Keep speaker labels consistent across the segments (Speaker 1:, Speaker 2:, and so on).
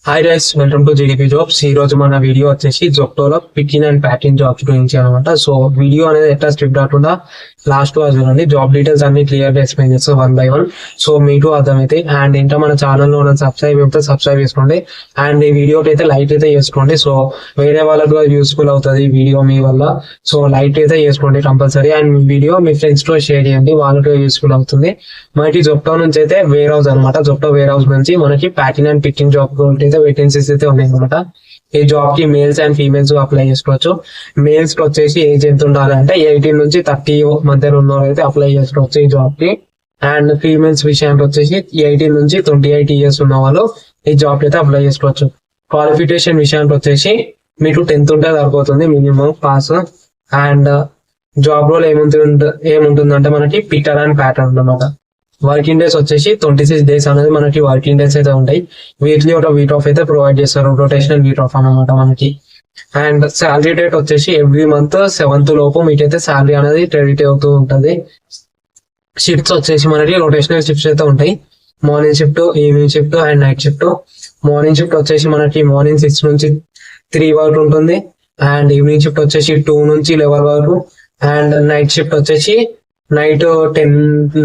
Speaker 1: Hi guys, welcome to GDP jobs. ఈ రోజు మన వీడియో వచ్చేసి జొప్టోలో పికింగ్ అండ్ ప్యాకింగ్ జాబ్స్ గురించి అనమాట. సో వీడియో అనేది ఎట్లా స్క్రిప్ట్ కాకుండా లాస్ట్ వరకు చూడండి. జాబ్ డీటెయిల్స్ అన్ని క్లియర్ గా ఎక్స్ప్లెయిన్ చేస్తాం 1 by 1. సో మీకు అర్థమైతే అండ్ ఇంకా మన ఛానల్లో ఉన్న సబ్స్క్రైబ్ చేసుకోండి. అండ్ ఈ వీడియోకి అయితే లైక్ అయితే చేసుకోండి. సో వేరే వాళ్ళకు యూస్ఫుల్ అవుతుంది ఈ వీడియో మీ వల్ల. సో లైక్ అయితే చేసుకోండి compulsory. And video me friends తో షేర్ చేయండి, వాళ్ళకి యూస్ఫుల్ అవుతుంది. మనకి జొప్టో నుంచి అయితే వేర్ హౌస్ అనమాట. జొప్టో వేర్ హౌస్ నుంచి మనకి packing and picking job vacancies అయితే ఉన్నాయి అనమాట. ఈ జాబ్ కి మేల్స్ అండ్ ఫీమేల్స్ అప్లై చేసుకోవచ్చు. మేల్స్ కి వచ్చేసి ఏజ్ ఎంత ఉండాలి అంటే 18 నుంచి 30 మధ్యలో ఉన్న అయితే అప్లై చేసుకోవచ్చు ఈ జాబ్ కి. అండ్ ఫీమేల్స్ విషయానికి వచ్చేసి 18 నుంచి 28 ఇయర్స్ ఉన్న వాళ్ళు ఈ జాబ్ కి అయితే అప్లై చేసుకోవచ్చు. క్వాలిఫికేషన్ విషయానికి వచ్చేసి మీకు 10th ఉంటే సరిపోతుంది minimum pass. And job role ఏముంటుందంటే మనకి పిటర్ అండ్ ప్యాటర్న్ అన్నమాట. వర్కింగ్ డేస్ వచ్చేసి 26 days అనేది మనకి వర్కింగ్ డేస్ అయితే ఉంటాయి. వీక్లీ ఒక వీక్ ఆఫ్ అయితే ప్రొవైడ్ చేస్తారు, రొటేషనల్ వీక్ ఆఫ్ అన్నమాట మనకి. అండ్ శాలరీ డేట్ వచ్చేసి ఎవ్రీ మంత్ 7th లోపు మీకైతే శాలరీ అనేది క్రెడిట్ అవుతూ ఉంటుంది. షిఫ్ట్స్ వచ్చేసి మనకి రొటేషనల్ షిఫ్ట్స్ అయితే ఉంటాయి. Morning shift, evening shift and night shift. Morning shift వచ్చేసి మనకి మార్నింగ్ 6 నుంచి 3 వరకు ఉంటుంది. అండ్ ఈవినింగ్ షిఫ్ట్ వచ్చేసి 2 నుంచి 11 వరకు. అండ్ నైట్ షిఫ్ట్ వచ్చేసి నైట్ 10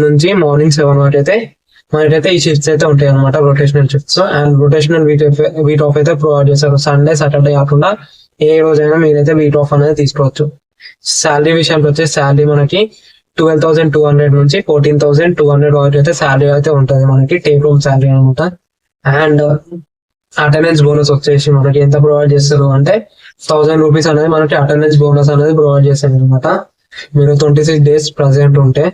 Speaker 1: నుంచి మార్నింగ్ 7 వరకు అయితే మనకైతే ఈ షిఫ్ట్స్ అయితే ఉంటాయి అనమాట, rotational shifts. And rotational week off అయితే ప్రొవైడ్ చేస్తారు. సండే సాటర్డే కాకుండా ఏ రోజైనా మీరైతే వీక్ ఆఫ్ అనేది తీసుకోవచ్చు. శాలరీ విషయానికి వచ్చే శాలరీ మనకి 12,200 నుంచి 14,200 వరకు అయితే శాలరీ అయితే ఉంటుంది మనకి, టేక్ హోమ్ శాలరీ అనమాట. అండ్ అటెండెన్స్ బోనస్ వచ్చేసి మనకి ఎంత ప్రొవైడ్ చేస్తారు అంటే 1,000 రూపీస్ అనేది మనకి అటెండెన్స్ బోనస్ అనేది ప్రొవైడ్ చేస్తారు అనమాట మీరు 26 days ప్రెసెంట్ ఉంటే.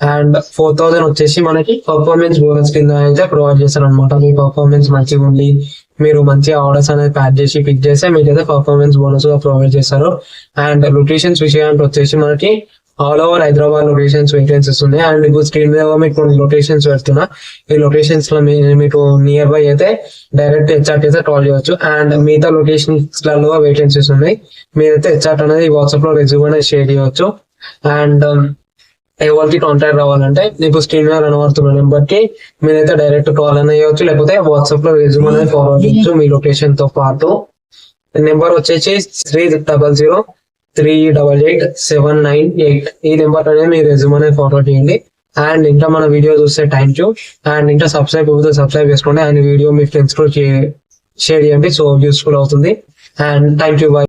Speaker 1: అండ్ 4,000 వచ్చేసి మనకి పర్ఫార్మెన్స్ బోనస్ కింద అయితే ప్రొవైడ్ చేస్తారు అనమాట. మీ పర్ఫార్మెన్స్ మంచిగా ఉండి మీరు మంచి ఆర్డర్స్ అనేది ప్యాక్ చేసి పిక్ చేస్తే మీకైతే పర్ఫార్మెన్స్ బోనస్ గా ప్రొవైడ్ చేస్తారు. అండ్ లొకేషన్స్ విషయానికి వచ్చేసి మనకి all over Hyderabad locations vacancies ఉన్నాయి. అండ్ ఇప్పుడు స్క్రీన్ మీద మీకు కొన్ని లొకేషన్స్ పెడుతున్నా. ఈ లొకేషన్స్ లో మీకు నియర్ బై అయితే డైరెక్ట్ హెచ్ఆర్ట్ అయితే కాల్ చేయవచ్చు. అండ్ మిగతా లొకేషన్స్ లలో వేకెన్సీస్ ఉన్నాయి. మీరైతే హెచ్ఆర్ట్ అనేది వాట్సాప్ లో రెజ్యూమ్ అనేది షేర్ చేయవచ్చు. అండ్ ఎవరికి కాంటాక్ట్ రావాలంటే మీకు స్క్రీన్ మీద కనబడుతున్న నెంబర్ కి మీరైతే డైరెక్ట్ కాల్ అనేది చేయవచ్చు, లేకపోతే వాట్సాప్ లో రెజ్యూమ్ అనేది ఫార్వర్డ్ చేయొచ్చు మీ లొకేషన్ తో పాటు. నెంబర్ వచ్చేసి 300388798. ఈ నెంబర్ అనేది మీ రెజ్యూమ్ అనేది ఫార్వర్డ్ చేయండి. అండ్ ఇంకా మన వీడియో చూస్తే థ్యాంక్ యూ. అండ్ ఇంకా సబ్స్క్రైబ్ చేసుకోండి. అండ్ వీడియో మీ ఫ్రెండ్స్ కూడా షేర్ చేయండి, సో యూస్ఫుల్ అవుతుంది. And thank you, by.